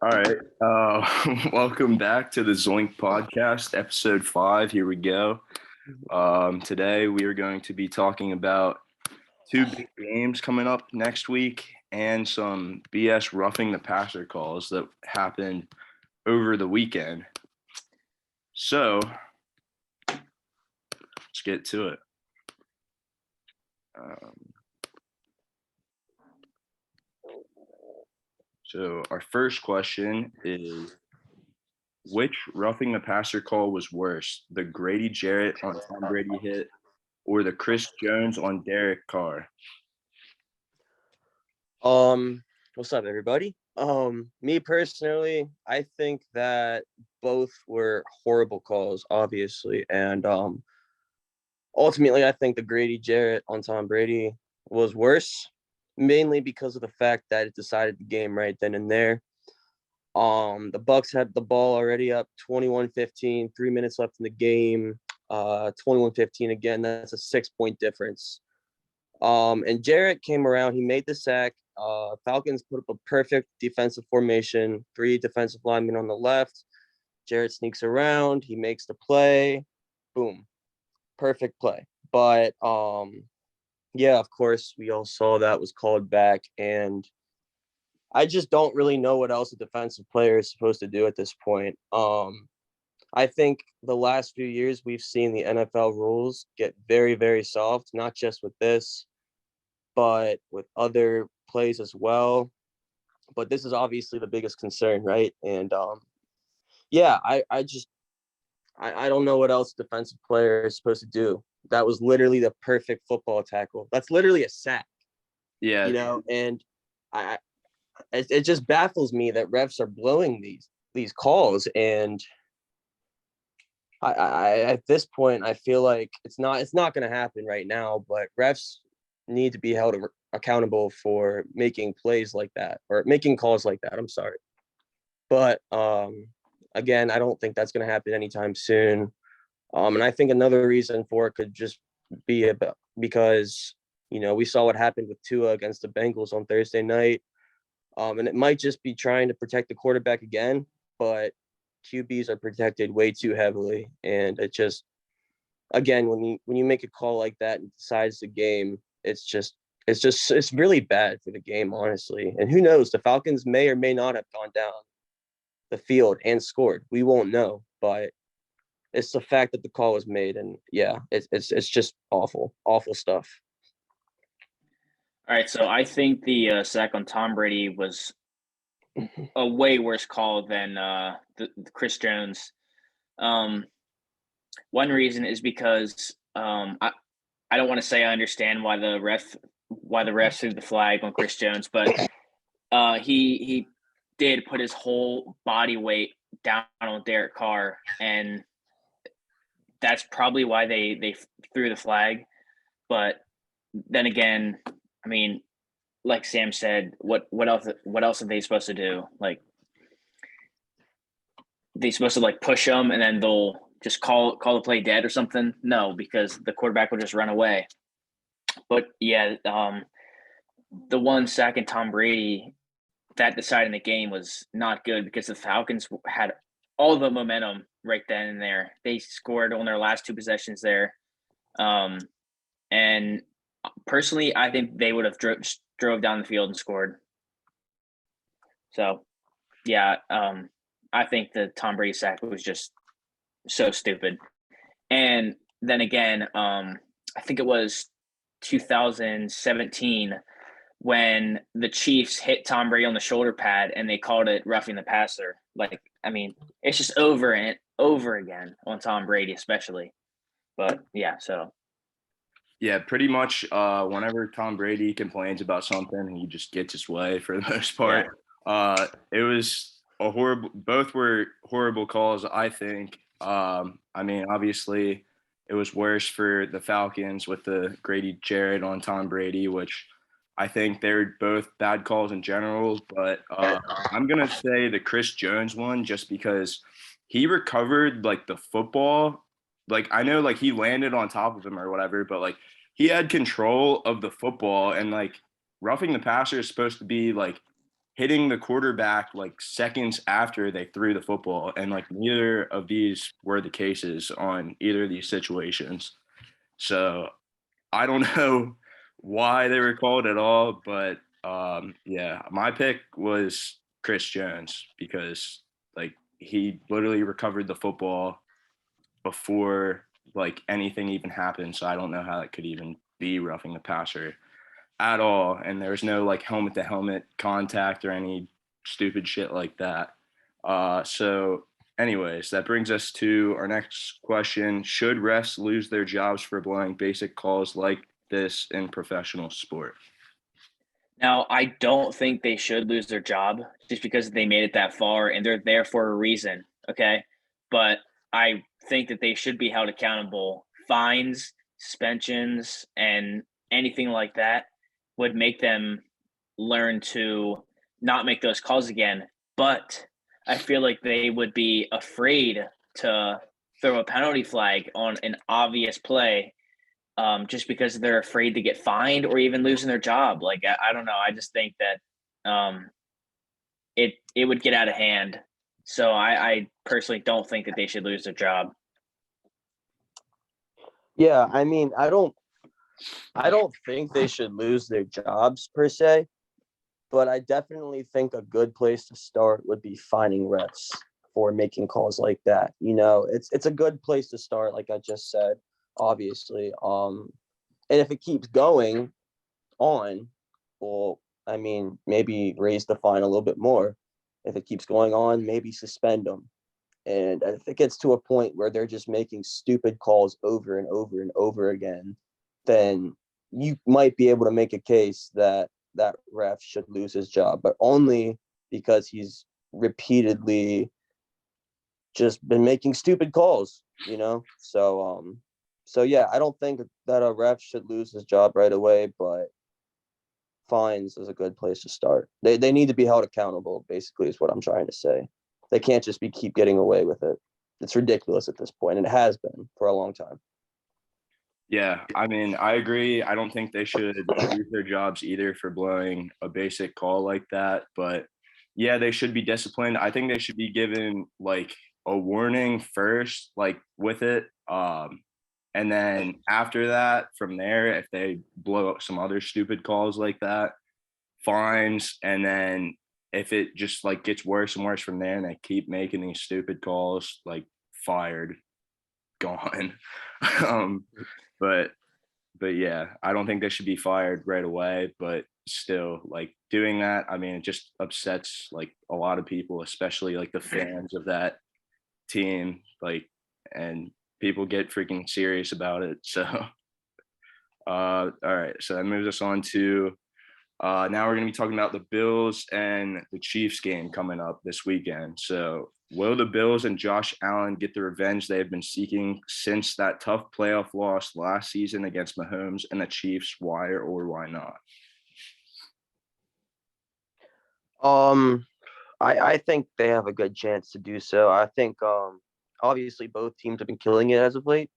All right. Welcome back to the Zoinked podcast, episode 5. Here we go. Today we are going to be talking about two big games coming up next week and some BS roughing the passer calls that happened over the weekend. So let's get to it. So our first question is, which roughing the passer call was worse, the Grady Jarrett on Tom Brady hit or the Chris Jones on Derek Carr? What's up, everybody? Me personally, I think that both were horrible calls, obviously, and ultimately, I think the Grady Jarrett on Tom Brady was worse, mainly because of the fact that it decided the game right then and there. The Bucks had the ball already up 21-15, 3 minutes left in the game. 21-15 again. That's a 6-point difference. And Jarrett came around. He made the sack. Falcons put up a perfect defensive formation. 3 defensive linemen on the left. Jarrett sneaks around. He makes the play. Boom. Perfect play. But yeah, of course, we all saw that was called back, and I just don't really know what else a defensive player is supposed to do at this point. I think the last few years we've seen the NFL rules get very, very soft, not just with this, but with other plays as well. But this is obviously the biggest concern, right? And yeah, I don't know what else a defensive player is supposed to do. That was literally the perfect football tackle. That's literally a sack. Yeah. And it just baffles me that refs are blowing these calls. And I at this point, I feel like it's not going to happen right now, but refs need to be held accountable for making plays like that, or making calls like that. I'm sorry. But again, I don't think that's going to happen anytime soon. And I think another reason for it could just be because, we saw what happened with Tua against the Bengals on Thursday night. And it might just be trying to protect the quarterback again, but QBs are protected way too heavily. And it just, again, when you make a call like that and decides the game, it's really bad for the game, honestly. And who knows, the Falcons may or may not have gone down the field and scored. We won't know, but it's the fact that the call was made, and yeah, it's just awful stuff. All right, so I think the sack on Tom Brady was a way worse call than the Chris Jones. One reason is because I don't want to say I understand why the ref threw the flag on Chris Jones, but he did put his whole body weight down on Derek Carr, and that's probably why they threw the flag. But then again, I mean, like Sam said, what else are they supposed to do? Like, they supposed to like push them and then they'll just call the play dead or something? No, because the quarterback will just run away. But yeah, the one sack in Tom Brady that deciding the game was not good because the Falcons had all the momentum right then and there. They scored on their last 2 possessions there. And personally, I think they would have drove down the field and scored. So, yeah, I think the Tom Brady sack was just so stupid. And then again, I think it was 2017 when the Chiefs hit Tom Brady on the shoulder pad and they called it roughing the passer. Like, I mean, it's just over and over again on Tom Brady, especially. But yeah, so. Yeah, pretty much whenever Tom Brady complains about something, he just gets his way for the most part. Yeah. It was both were horrible calls, I think. I mean, obviously, it was worse for the Falcons with the Grady Jarrett on Tom Brady, which I think they're both bad calls in general. But I'm going to say the Chris Jones one just because he recovered, like, the football. Like, I know, like, he landed on top of him or whatever, but, like, he had control of the football and, like, roughing the passer is supposed to be like hitting the quarterback like seconds after they threw the football, and like neither of these were the cases on either of these situations. So I don't know why they were called at all, but yeah, my pick was Chris Jones because like he literally recovered the football before like anything even happened. So I don't know how it could even be roughing the passer at all. And there was no like helmet to helmet contact or any stupid shit like that. So anyways, that brings us to our next question. Should refs lose their jobs for blowing basic calls like this in professional sport? Now, I don't think they should lose their job just because they made it that far and they're there for a reason. Okay. But I think that they should be held accountable. Fines, suspensions, and anything like that would make them learn to not make those calls again. But I feel like they would be afraid to throw a penalty flag on an obvious play, just because they're afraid to get fined or even losing their job. Like I don't know. I just think that it would get out of hand. So I personally don't think that they should lose their job. Yeah, I mean, I don't think they should lose their jobs per se, but I definitely think a good place to start would be fining refs for making calls like that. You know, it's a good place to start, like I just said, obviously. And if it keeps going on, well, I mean, maybe raise the fine a little bit more. If it keeps going on, maybe suspend them. And if it gets to a point where they're just making stupid calls over and over and over again, then you might be able to make a case that that ref should lose his job, but only because he's repeatedly just been making stupid calls, you know? So yeah, I don't think that a ref should lose his job right away, but fines is a good place to start. They need to be held accountable, basically, is what I'm trying to say. They can't just keep getting away with it. It's ridiculous at this point, and it has been for a long time. Yeah, I mean, I agree. I don't think they should lose their jobs either for blowing a basic call like that. But yeah, they should be disciplined. I think they should be given like a warning first, like with it. And then after that, from there, if they blow up some other stupid calls like that, fines. And then if it just like gets worse and worse from there and they keep making these stupid calls, like fired, gone. um, but yeah, I don't think they should be fired right away. But still, like doing that, I mean, it just upsets like a lot of people, especially like the fans of that team. Like, and people get freaking serious about it. So, all right. So that moves us on to now we're going to be talking about the Bills and the Chiefs game coming up this weekend. So, will the Bills and Josh Allen get the revenge they have been seeking since that tough playoff loss last season against Mahomes and the Chiefs? Why or why not? I think they have a good chance to do so. I think obviously both teams have been killing it as of late.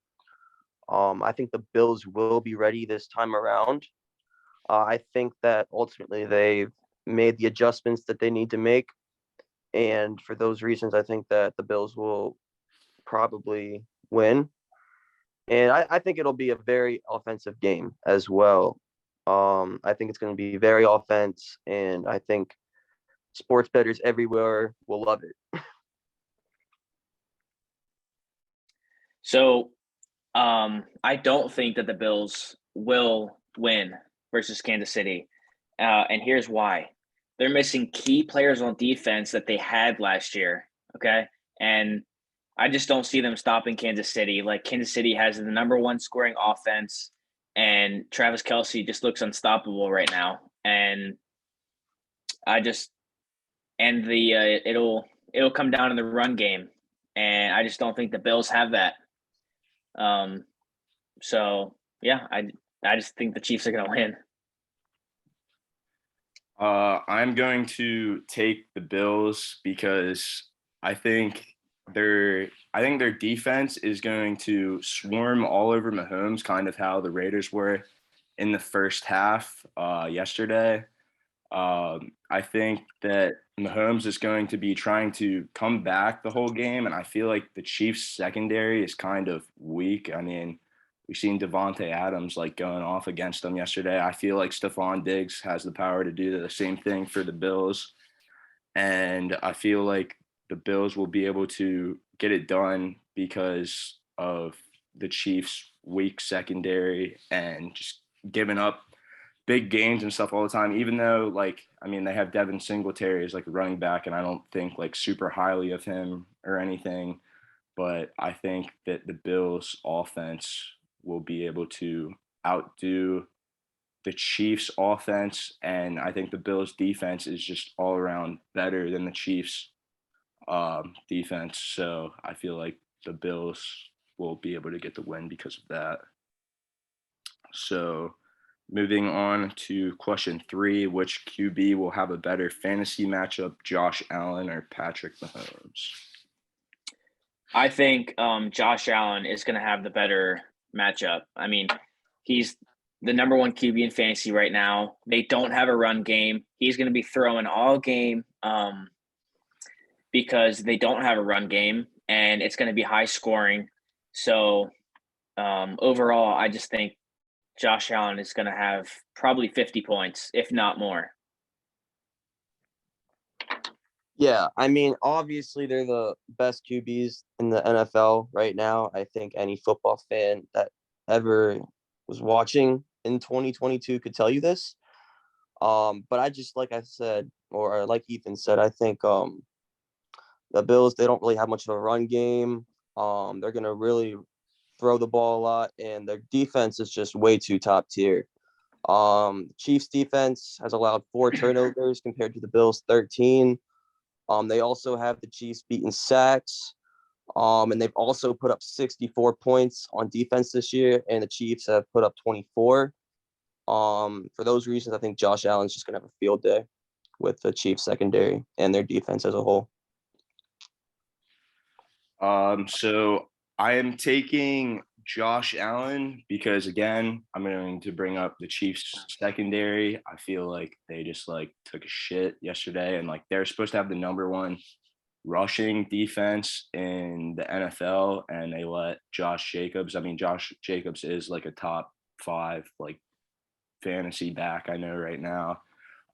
I think the Bills will be ready this time around. I think that ultimately they've made the adjustments that they need to make. And for those reasons, I think that the Bills will probably win. And I think it'll be a very offensive game as well. I think it's going to be very offense, and I think sports bettors everywhere will love it. So I don't think that the Bills will win versus Kansas City. And here's why. They're missing key players on defense that they had last year. Okay. And I just don't see them stopping Kansas City. Like Kansas City has the number one scoring offense, and Travis Kelce just looks unstoppable right now. And I just and the it'll come down to the run game, and I just don't think the Bills have that. Um, so yeah, I just think the Chiefs are going to win. I'm going to take the Bills because I think their defense is going to swarm all over Mahomes, kind of how the Raiders were in the first half yesterday. I think that Mahomes is going to be trying to come back the whole game, and I feel like the Chiefs secondary is kind of weak. I mean, we've seen Devontae Adams like going off against them yesterday. I feel like Stephon Diggs has the power to do the same thing for the Bills, and I feel like the Bills will be able to get it done because of the Chiefs' weak secondary and just giving up big gains and stuff all the time, even though, like, I mean, they have Devin Singletary as like a running back, and I don't think like super highly of him or anything, but I think that the Bills offense will be able to outdo the Chiefs offense, and I think the Bills defense is just all around better than the Chiefs defense. So I feel like the Bills will be able to get the win because of that. So moving on to question 3, which QB will have a better fantasy matchup, Josh Allen or Patrick Mahomes? I think Josh Allen is going to have the better matchup. I mean, he's the number 1 QB in fantasy right now. They don't have a run game. He's going to be throwing all game because they don't have a run game, and it's going to be high scoring. So overall, I just think Josh Allen is going to have probably 50 points, if not more. Yeah, I mean, obviously they're the best QBs in the NFL right now. I think any football fan that ever was watching in 2022 could tell you this. But I just, like I said, or like Ethan said, I think the Bills, they don't really have much of a run game. They're gonna really throw the ball a lot, and their defense is just way too top tier. Chiefs defense has allowed 4 turnovers compared to the Bills 13. They also have the Chiefs beaten sacks. And they've also put up 64 points on defense this year, and the Chiefs have put up 24. For those reasons, I think Josh Allen's just gonna have a field day with the Chiefs secondary and their defense as a whole. So I am taking Josh Allen because, again, I'm going to bring up the Chiefs secondary. I feel like they just like took a shit yesterday, and like they're supposed to have the number 1 rushing defense in the NFL, and they let Josh Jacobs. I mean, Josh Jacobs is like a top 5 like fantasy back I know right now.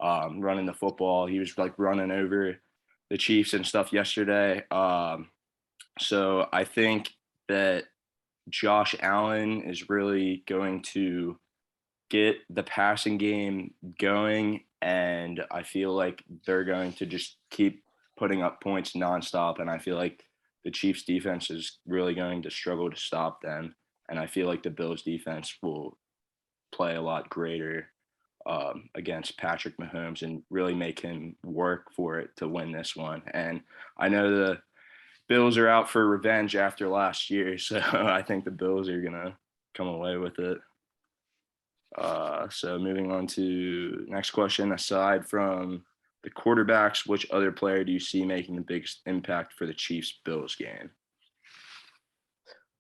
Running the football, he was like running over the Chiefs and stuff yesterday. So I think that Josh Allen is really going to get the passing game going, and I feel like they're going to just keep putting up points nonstop, and I feel like the Chiefs defense is really going to struggle to stop them, and I feel like the Bills defense will play a lot greater against Patrick Mahomes and really make him work for it to win this one. And I know the Bills are out for revenge after last year, so I think the Bills are going to come away with it. So moving on to next question. Aside from the quarterbacks, which other player do you see making the biggest impact for the Chiefs-Bills game?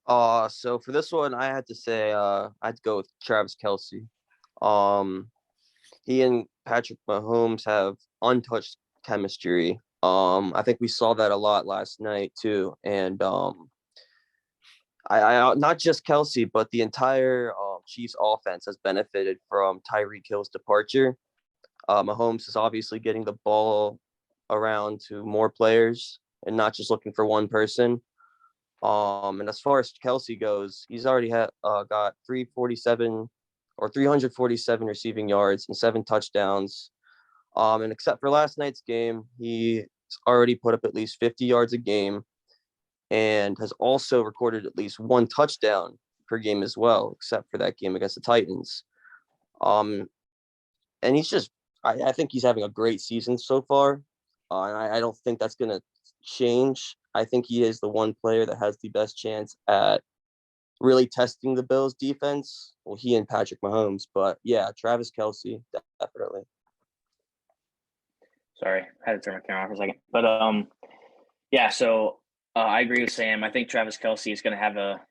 So for this one, I had to say I'd go with Travis Kelce. He and Patrick Mahomes have untouched chemistry. I think we saw that a lot last night too, and I not just Kelce, but the entire Chiefs offense has benefited from Tyreek Hill's departure. Mahomes is obviously getting the ball around to more players and not just looking for one person. And as far as Kelce goes, he's already got 347 receiving yards and 7 touchdowns. And except for last night's game, he's already put up at least 50 yards a game and has also recorded at least 1 touchdown per game as well, except for that game against the Titans. And he's just, I think he's having a great season so far. And I don't think that's going to change. I think he is the one player that has the best chance at really testing the Bills defense. Well, he and Patrick Mahomes, but yeah, Travis Kelce, definitely. Sorry, I had to turn my camera off for a second. But yeah, so I agree with Sam. I think Travis Kelce is going to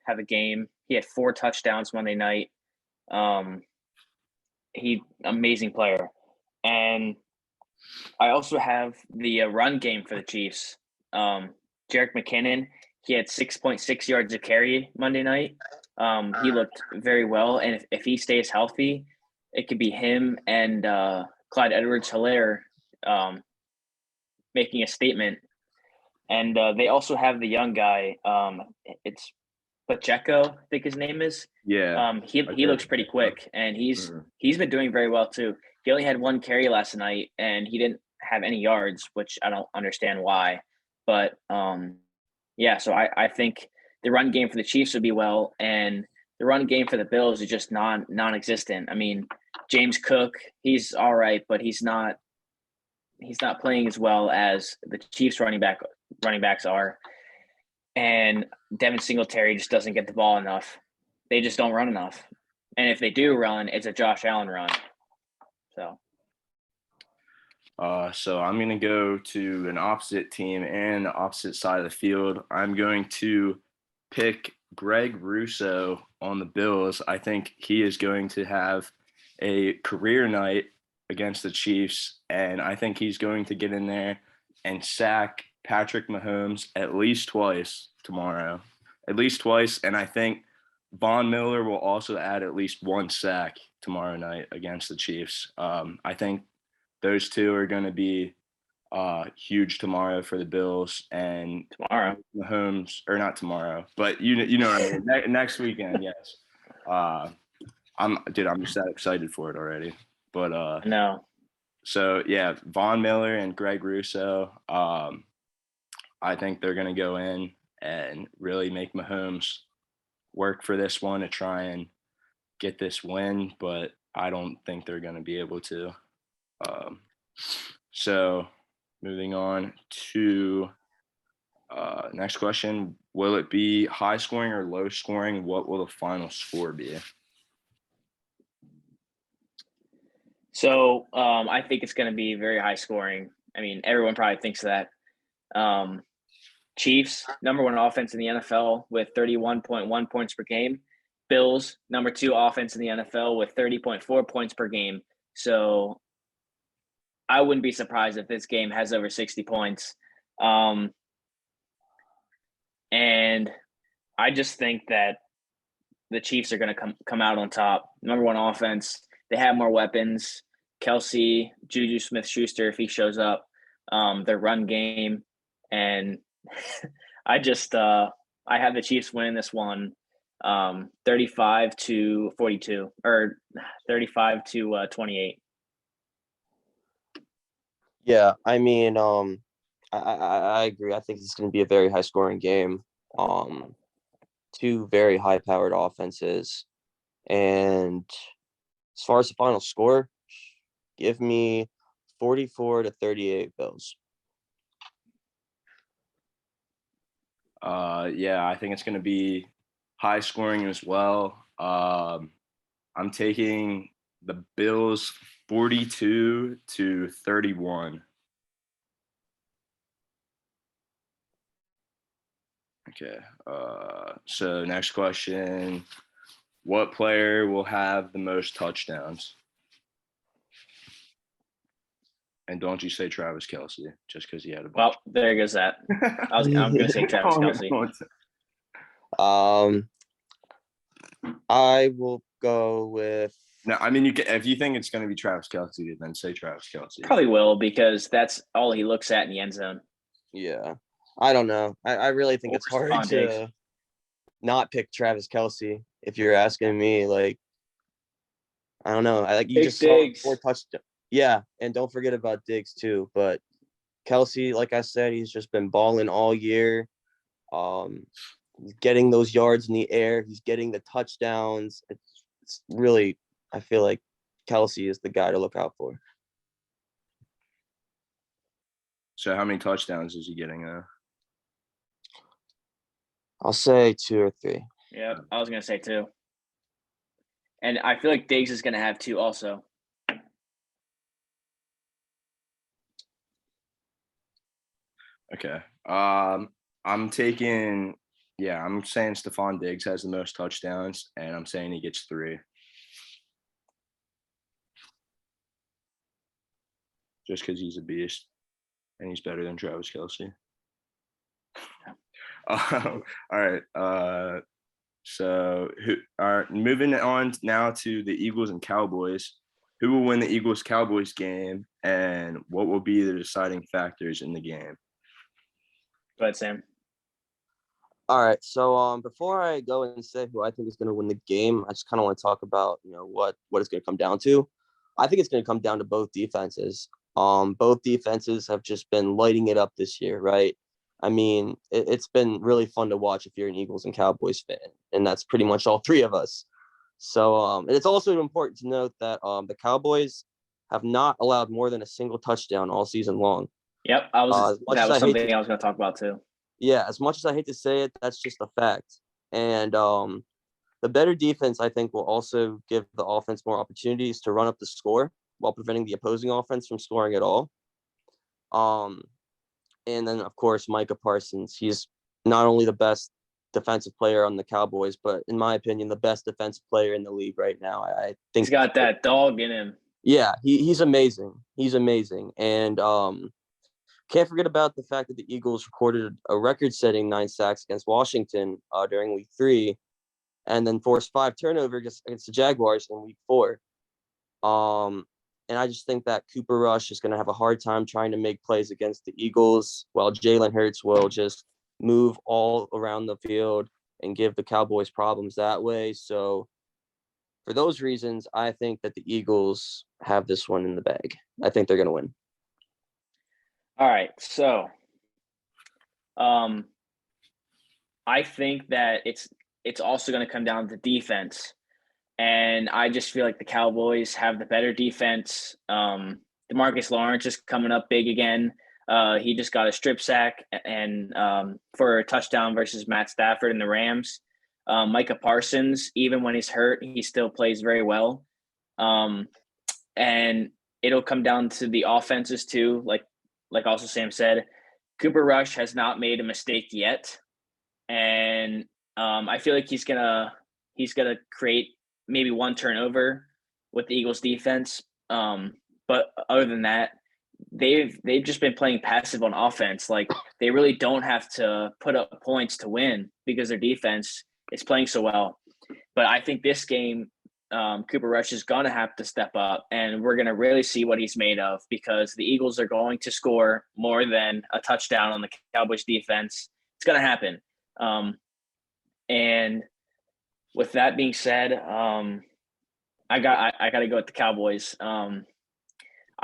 have a game. He had 4 touchdowns Monday night. amazing player. And I also have the run game for the Chiefs. Jerick McKinnon, he had 6.6 yards a carry Monday night. He looked very well, and if he stays healthy, it could be him and Clyde Edwards-Helaire making a statement. And they also have the young guy. It's Pacheco, I think his name is. Yeah. He looks pretty quick, and he's been doing very well too. He only had one carry last night, and he didn't have any yards, which I don't understand why. But yeah, so I think the run game for the Chiefs would be well, and the run game for the Bills is just non-existent. I mean, James Cook, he's all right, but he's not playing as well as the Chiefs running backs are. And Devin Singletary just doesn't get the ball enough. They just don't run enough. And if they do run, it's a Josh Allen run. So I'm going to go to an opposite team and the opposite side of the field. I'm going to pick Greg Rousseau on the Bills. I think he is going to have a career night against the Chiefs, and I think he's going to get in there and sack Patrick Mahomes at least twice tomorrow. At least twice, and I think Von Miller will also add at least one sack tomorrow night against the Chiefs. I think those two are going to be huge tomorrow for the Bills, and tomorrow Mahomes, or not tomorrow, but you know what I mean, next weekend, yes. I'm just that excited for it already. But no. So yeah, Von Miller and Greg Rousseau. I think they're going to go in and really make Mahomes work for this one to try and get this win, but I don't think they're going to be able to. So moving on to next question. Will it be high scoring or low scoring? What will the final score be? So I think it's going to be very high scoring. I mean, everyone probably thinks that. Chiefs, number 1 offense in the NFL with 31.1 points per game. Bills, number 2 offense in the NFL with 30.4 points per game. So I wouldn't be surprised if this game has over 60 points. And I just think that the Chiefs are going to come out on top. Number 1 offense. They have more weapons. Kelsey, Juju Smith-Schuster, if he shows up, their run game. And I have the Chiefs winning this one 35-42 or 35-28. Yeah, I mean, I agree. I think it's going to be a very high-scoring game. 2 very high-powered offenses. And as far as the final score, give me 44-38 Bills. Yeah, I think it's going to be high scoring as well. I'm taking the Bills 42-31. Okay. So next question. What player will have the most touchdowns? And don't you say Travis Kelce, just because he had a bunch. Well, there goes that. I'm going to say Travis Kelce. I will go with. No, I mean, if you think it's going to be Travis Kelce, then say Travis Kelce. Probably will, because that's all he looks at in the end zone. Yeah, I don't know. I really think it's hard to not pick Travis Kelce. If you're asking me, like, I don't know. You just saw 4 touchdowns. Yeah, and don't forget about Diggs too. But Kelce, like I said, he's just been balling all year. He's getting those yards in the air. He's getting the touchdowns. It's really, I feel like Kelce is the guy to look out for. So how many touchdowns is he getting? I'll say 2 or 3. Yeah, I was going to say 2. And I feel like Diggs is going to have 2 also. Okay. I'm saying Stephon Diggs has the most touchdowns, and I'm saying he gets 3. just because he's a beast and he's better than Travis Kelce. All right. So moving on now to the Eagles and Cowboys. Who will win the Eagles-Cowboys game, and what will be the deciding factors in the game? Go ahead, Sam. All right. So before I go and say who I think is going to win the game, I just kind of want to talk about what it's going to come down to. I think it's going to come down to both defenses. Both defenses have just been lighting it up this year, right? I mean, it's been really fun to watch if you're an Eagles and Cowboys fan, and that's pretty much all three of us. So and it's also important to note that the Cowboys have not allowed more than a single touchdown all season long. Yep, that was something I was going to talk about too. Yeah, as much as I hate to say it, that's just a fact. And the better defense, I think, will also give the offense more opportunities to run up the score while preventing the opposing offense from scoring at all. And then, of course, Micah Parsons. He's not only the best defensive player on the Cowboys, but in my opinion, the best defensive player in the league right now. I think he's got that dog in him. Yeah, he's amazing. He's amazing. And can't forget about the fact that the Eagles recorded a record-setting 9 sacks against Washington during Week 3, and then forced 5 turnovers against the Jaguars in Week 4. And I just think that Cooper Rush is going to have a hard time trying to make plays against the Eagles, while Jalen Hurts will just move all around the field and give the Cowboys problems that way. So for those reasons, I think that the Eagles have this one in the bag. I think they're going to win. All right. So I think that it's also going to come down to defense. And I just feel like the Cowboys have the better defense. Demarcus Lawrence is coming up big again. He just got a strip sack and for a touchdown versus Matt Stafford and the Rams. Micah Parsons, even when he's hurt, he still plays very well. And it'll come down to the offenses too. Like also Sam said, Cooper Rush has not made a mistake yet. And I feel like he's gonna create maybe one turnover with the Eagles defense. But other than that, they've just been playing passive on offense. Like they really don't have to put up points to win because their defense is playing so well. But I think this game, Cooper Rush is going to have to step up, and we're going to really see what he's made of because the Eagles are going to score more than a touchdown on the Cowboys defense. It's going to happen. And with that being said, I got to go with the Cowboys.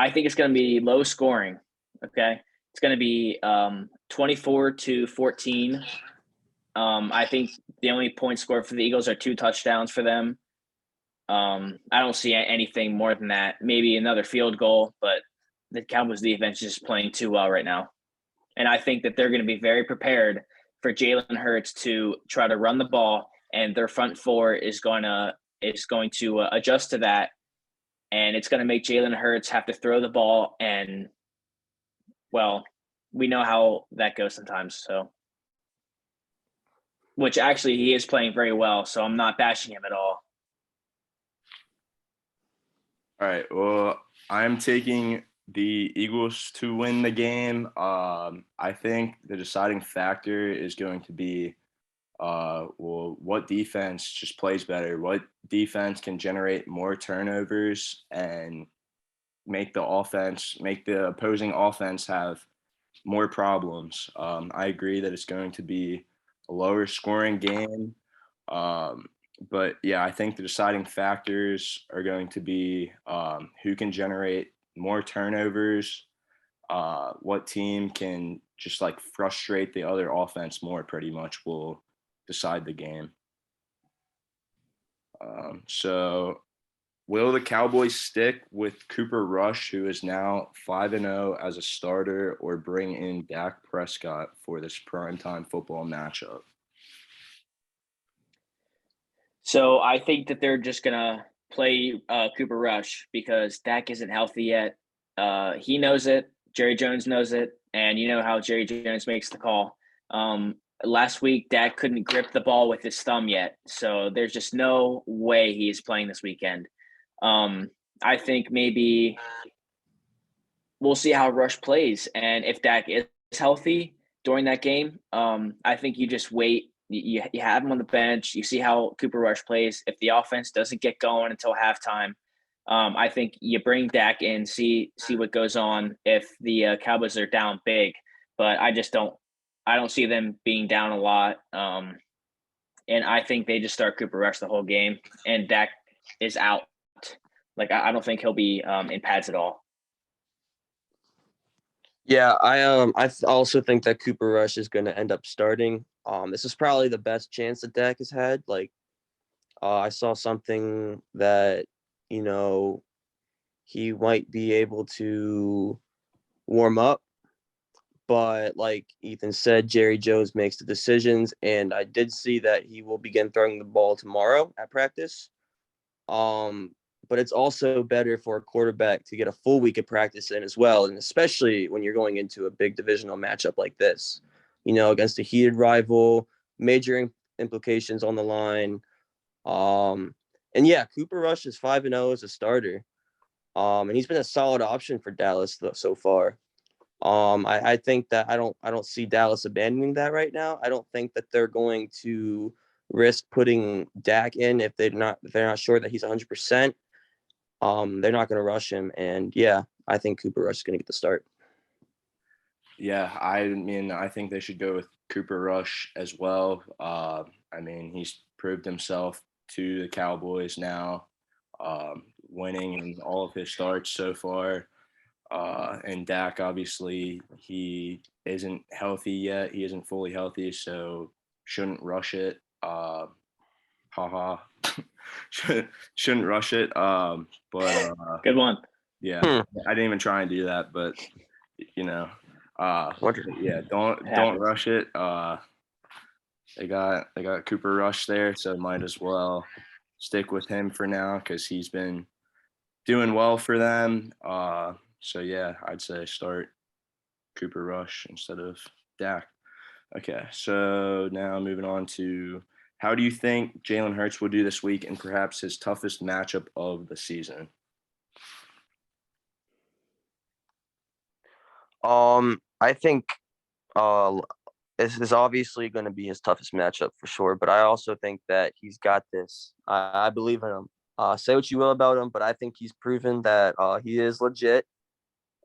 I think it's going to be low scoring. Okay, it's going to be 24-14. I think the only point scored for the Eagles are 2 touchdowns for them. I don't see anything more than that. Maybe another field goal, but the Cowboys defense is just playing too well right now. And I think that they're going to be very prepared for Jalen Hurts to try to run the ball, and their front four is going to adjust to that, and it's going to make Jalen Hurts have to throw the ball, and well, we know how that goes sometimes. So, which actually he is playing very well, so I'm not bashing him at all. All right. Well, I'm taking the Eagles to win the game. I think the deciding factor is going to be, what defense just plays better? What defense can generate more turnovers and make the opposing offense have more problems? I agree that it's going to be a lower scoring game. But yeah, I think the deciding factors are going to be who can generate more turnovers, what team can just like frustrate the other offense more, pretty much will decide the game. So will the Cowboys stick with Cooper Rush, who is now 5-0 as a starter, or bring in Dak Prescott for this primetime football matchup? So I think that they're just going to play Cooper Rush because Dak isn't healthy yet. He knows it. Jerry Jones knows it. And you know how Jerry Jones makes the call. Last week, Dak couldn't grip the ball with his thumb yet. So there's just no way he's playing this weekend. I think maybe we'll see how Rush plays. And if Dak is healthy during that game, I think you just wait. You have him on the bench. You see how Cooper Rush plays. If the offense doesn't get going until halftime, I think you bring Dak in, see what goes on if the Cowboys are down big. But I don't see them being down a lot. And I think they just start Cooper Rush the whole game, and Dak is out. Like I don't think he'll be in pads at all. Yeah, I also think that Cooper Rush is going to end up starting. This is probably the best chance that Dak has had. Like, I saw something that, he might be able to warm up, but like Ethan said, Jerry Jones makes the decisions, and I did see that he will begin throwing the ball tomorrow at practice. But it's also better for a quarterback to get a full week of practice in as well, and especially when you're going into a big divisional matchup like this, against a heated rival, major implications on the line. And yeah, Cooper Rush is 5-0 as a starter, and he's been a solid option for Dallas so far. I think that I don't see Dallas abandoning that right now. I don't think that they're going to risk putting Dak in if they're not sure that he's 100%. They're not going to rush him, and yeah, I think Cooper Rush is going to get the start. Yeah, I think they should go with Cooper Rush as well. He's proved himself to the Cowboys now, winning in all of his starts so far. And Dak, obviously, he isn't healthy yet. He isn't fully healthy, so shouldn't rush it. Haha. Shouldn't rush it. But Good one. Yeah, I didn't even try and do that, but yeah, don't rush it. They got Cooper Rush there, so might as well stick with him for now because he's been doing well for them. So yeah, I'd say start Cooper Rush instead of Dak. Okay, so now moving on to how do you think Jalen Hurts will do this week in perhaps his toughest matchup of the season? I think this is obviously going to be his toughest matchup for sure, but I also think that he's got this. I believe in him. Say what you will about him, but I think he's proven that he is legit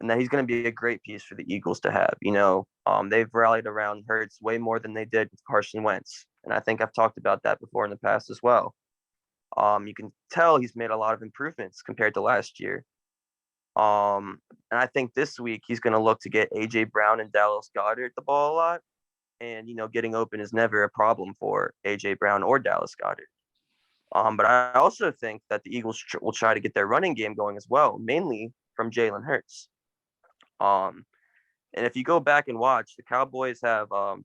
and that he's going to be a great piece for the Eagles to have. They've rallied around Hurts way more than they did with Carson Wentz, and I think I've talked about that before in the past as well. You can tell he's made a lot of improvements compared to last year. And I think this week he's going to look to get A.J. Brown and Dallas Goedert the ball a lot. And, getting open is never a problem for A.J. Brown or Dallas Goedert. But I also think that the Eagles will try to get their running game going as well, mainly from Jalen Hurts. And if you go back and watch, the Cowboys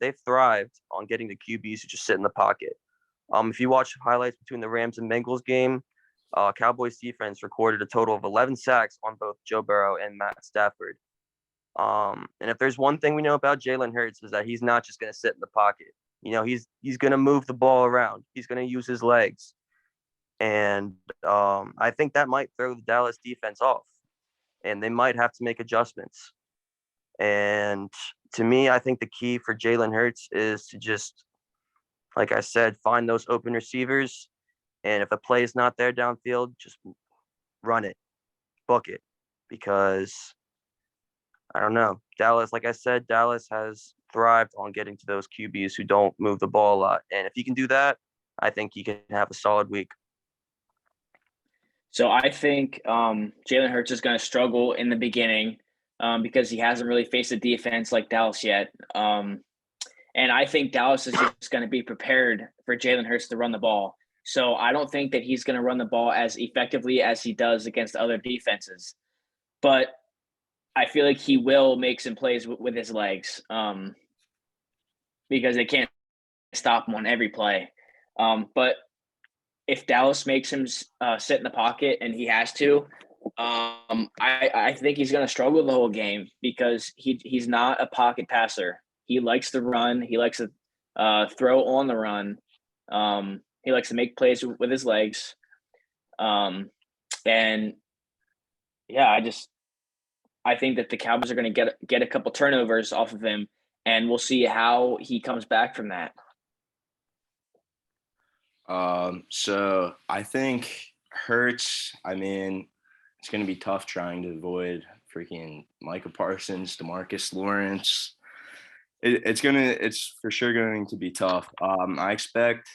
they've thrived on getting the QBs who just sit in the pocket. If you watch highlights between the Rams and Bengals game, Cowboys defense recorded a total of 11 sacks on both Joe Burrow and Matt Stafford. And if there's one thing we know about Jalen Hurts is that he's not just going to sit in the pocket. He's going to move the ball around. He's going to use his legs. And I think that might throw the Dallas defense off. And they might have to make adjustments. And to me, I think the key for Jalen Hurts is to just, like I said, find those open receivers. And if a play is not there downfield, just run it, book it. Because I don't know. Dallas, like I said, Dallas has thrived on getting to those QBs who don't move the ball a lot. And if he can do that, I think he can have a solid week. So I think Jalen Hurts is going to struggle in the beginning because he hasn't really faced a defense like Dallas yet. And I think Dallas is just going to be prepared for Jalen Hurts to run the ball. So I don't think that he's going to run the ball as effectively as he does against other defenses. But I feel like he will make some plays with his legs because they can't stop him on every play. But if Dallas makes him sit in the pocket and he has to, I think he's going to struggle the whole game because he's not a pocket passer. He likes to run. He likes to throw on the run. He likes to make plays with his legs. And yeah, I think that the Cowboys are going to get a couple turnovers off of him, and we'll see how he comes back from that. So I think Hurts, I mean, it's going to be tough trying to avoid freaking Micah Parsons, Demarcus Lawrence. It's for sure going to be tough. I expect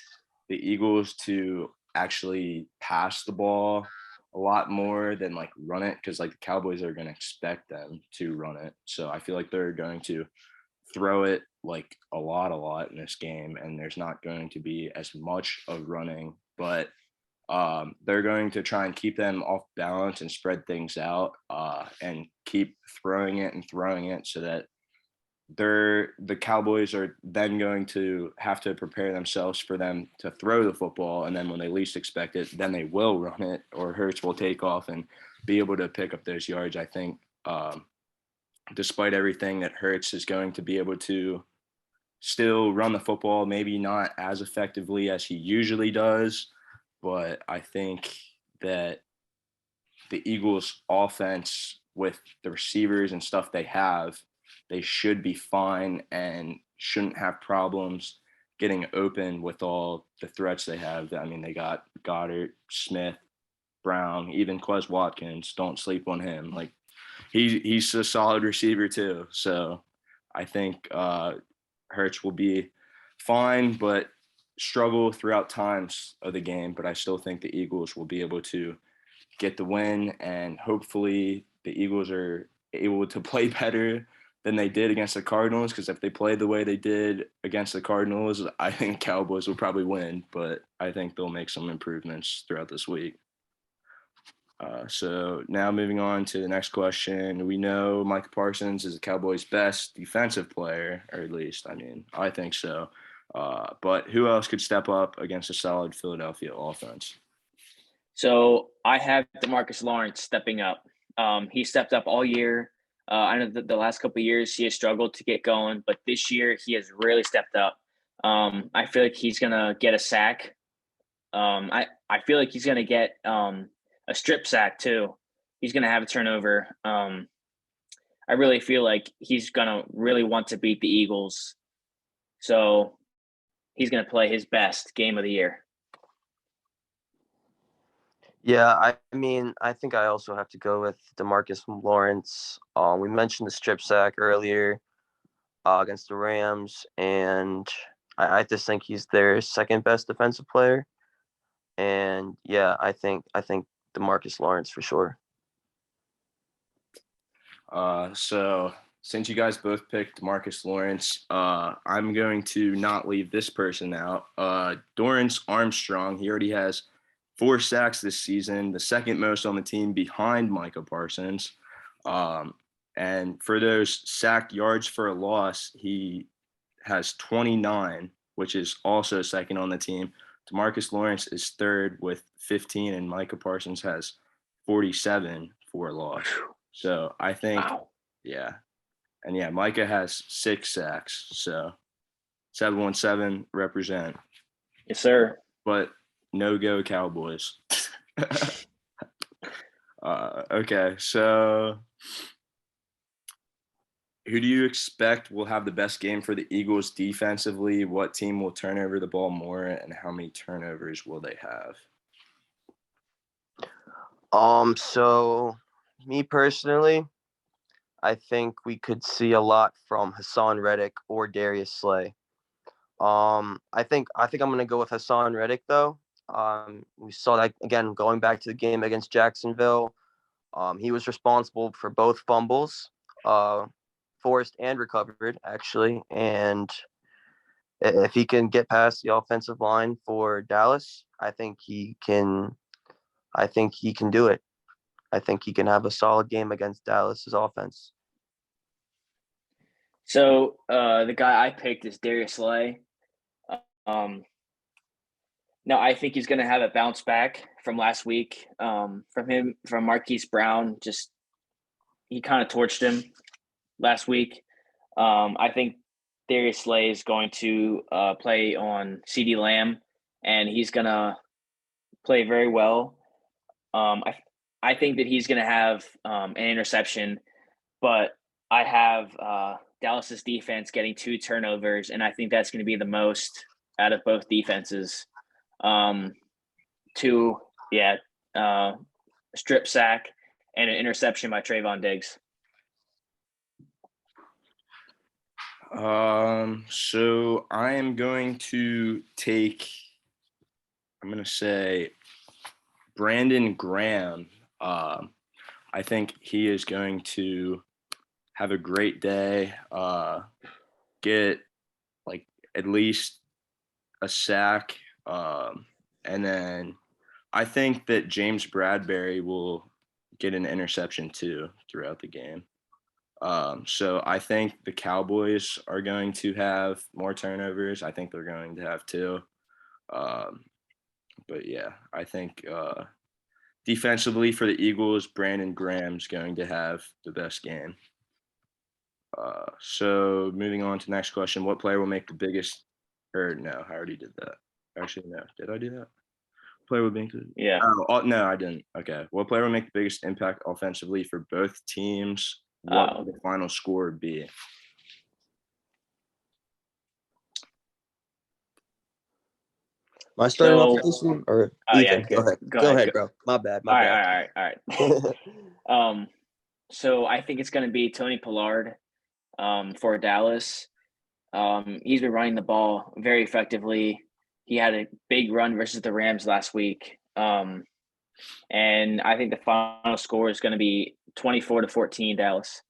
the Eagles to actually pass the ball a lot more than like run it, because like the Cowboys are going to expect them to run it. So I feel like they're going to throw it like a lot in this game, and there's not going to be as much of running, but they're going to try and keep them off balance and spread things out, and keep throwing it so that the Cowboys are then going to have to prepare themselves for them to throw the football, and then when they least expect it, then they will run it, or Hurts will take off and be able to pick up those yards. I think despite everything, that Hurts is going to be able to still run the football, maybe not as effectively as he usually does, but I think that the Eagles offense, with the receivers and stuff they have, they should be fine and shouldn't have problems getting open with all the threats they have. I mean, they got Goddard, Smith, Brown, even Quez Watkins. Don't sleep on him. Like, he's a solid receiver too. So I think Hurts will be fine, but struggle throughout times of the game. But I still think the Eagles will be able to get the win, and hopefully the Eagles are able to play better than they did against the Cardinals, because if they play the way they did against the Cardinals, I think Cowboys will probably win, but I think they'll make some improvements throughout this week. So now moving on to the next question. We know Micah Parsons is the Cowboys' best defensive player, or at least, I mean, I think so. But who else could step up against a solid Philadelphia offense? So I have Demarcus Lawrence stepping up. He stepped up all year. I know that the last couple of years he has struggled to get going, but this year he has really stepped up. I feel like he's gonna get a sack. I feel like he's gonna get a strip sack too. He's gonna have a turnover. I really feel like he's gonna really want to beat the Eagles, so he's gonna play his best game of the year. Yeah, I mean, I think I also have to go with Demarcus Lawrence. We mentioned the strip sack earlier against the Rams, and I just think he's their second best defensive player. And yeah, I think Demarcus Lawrence for sure. So since you guys both picked Demarcus Lawrence, I'm going to not leave this person out. Dorrance Armstrong, he already has 4 sacks this season, the second most on the team behind Micah Parsons. And for those sack yards for a loss, he has 29, which is also second on the team. Demarcus Lawrence is third with 15, and Micah Parsons has 47 for a loss. So I think, Wow. yeah. And yeah, Micah has 6 sacks. So 717 represent. Yes, sir. But no go Cowboys. Okay, so who do you expect will have the best game for the Eagles defensively? What team will turn over the ball more, and how many turnovers will they have? So me personally, I think we could see a lot from Hassan Reddick or Darius Slay. I think I'm gonna go with Hassan Reddick though. We saw that again going back to the game against Jacksonville. He was responsible for both fumbles, forced and recovered actually. And if he can get past the offensive line for Dallas, I think he can do it. I think he can have a solid game against Dallas's offense. So the guy I picked is Darius Slay. No, I think he's going to have a bounce back from last week. From Marquise Brown, just he kind of torched him last week. I think Darius Slay is going to play on CeeDee Lamb, and he's going to play very well. I think that he's going to have an interception. but I have Dallas's defense getting 2 turnovers, and I think that's going to be the most out of both defenses. 2, strip sack and an interception by Trayvon Diggs. So I am going to say Brandon Graham. I think he is going to have a great day, get like at least a sack. And then I think that James Bradbury will get an interception too throughout the game. So I think the Cowboys are going to have more turnovers. I think they're going to have 2. But yeah, I think defensively for the Eagles, Brandon Graham's going to have the best game. So moving on to the next question, what player will make the biggest – or no, I already did that. Actually, no. Did I do that? Player will make – Yeah. Oh, no, I didn't. Okay. What player will make the biggest impact offensively for both teams? What will the final score be? Am I starting off with this one? Or Ethan? Yeah, go ahead, bro. My bad. All right. So I think it's going to be Tony Pollard for Dallas. He's been running the ball very effectively. He had a big run versus the Rams last week. And I think the final score is going to be 24-14 Dallas.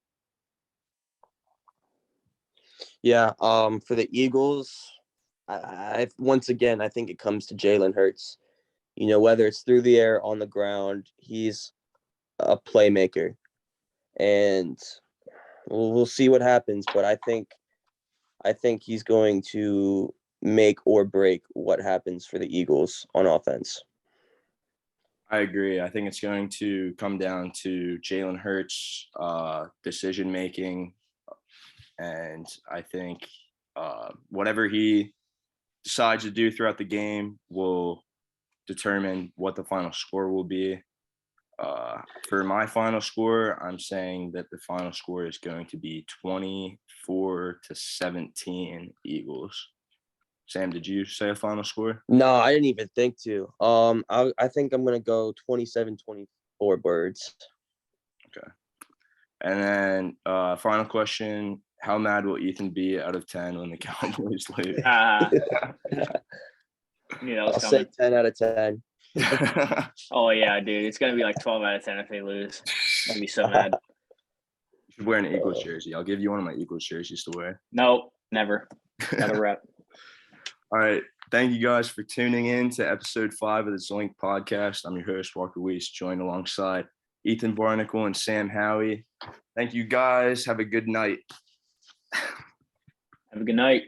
Yeah, for the Eagles, I once again, I think it comes to Jalen Hurts. You know, whether it's through the air, on the ground, he's a playmaker. And we'll see what happens, but I think he's going to make or break what happens for the Eagles on offense. I agree. I think it's going to come down to Jalen Hurts' decision making, and I think whatever he decides to do throughout the game will determine what the final score will be. For my final score, I'm saying that the final score is going to be 24-17 Eagles. Sam, did you say a final score? No, I didn't even think to. I think I'm gonna go 27-24 Birds. Okay. And then final question: how mad will Ethan be out of 10 when the Cowboys lose? I'll say 10 out of 10. Oh yeah, dude, it's gonna be like 12 out of 10 if they lose. I'd be so mad. You should wear an Eagles jersey. I'll give you one of my Eagles jerseys to wear. Nope, never. Not a rep. All right. Thank you guys for tuning in to episode 5 of the Zoinked podcast. I'm your host, Walker Weiss, joined alongside Ethan Barnacle and Sam Howie. Thank you guys. Have a good night. Have a good night.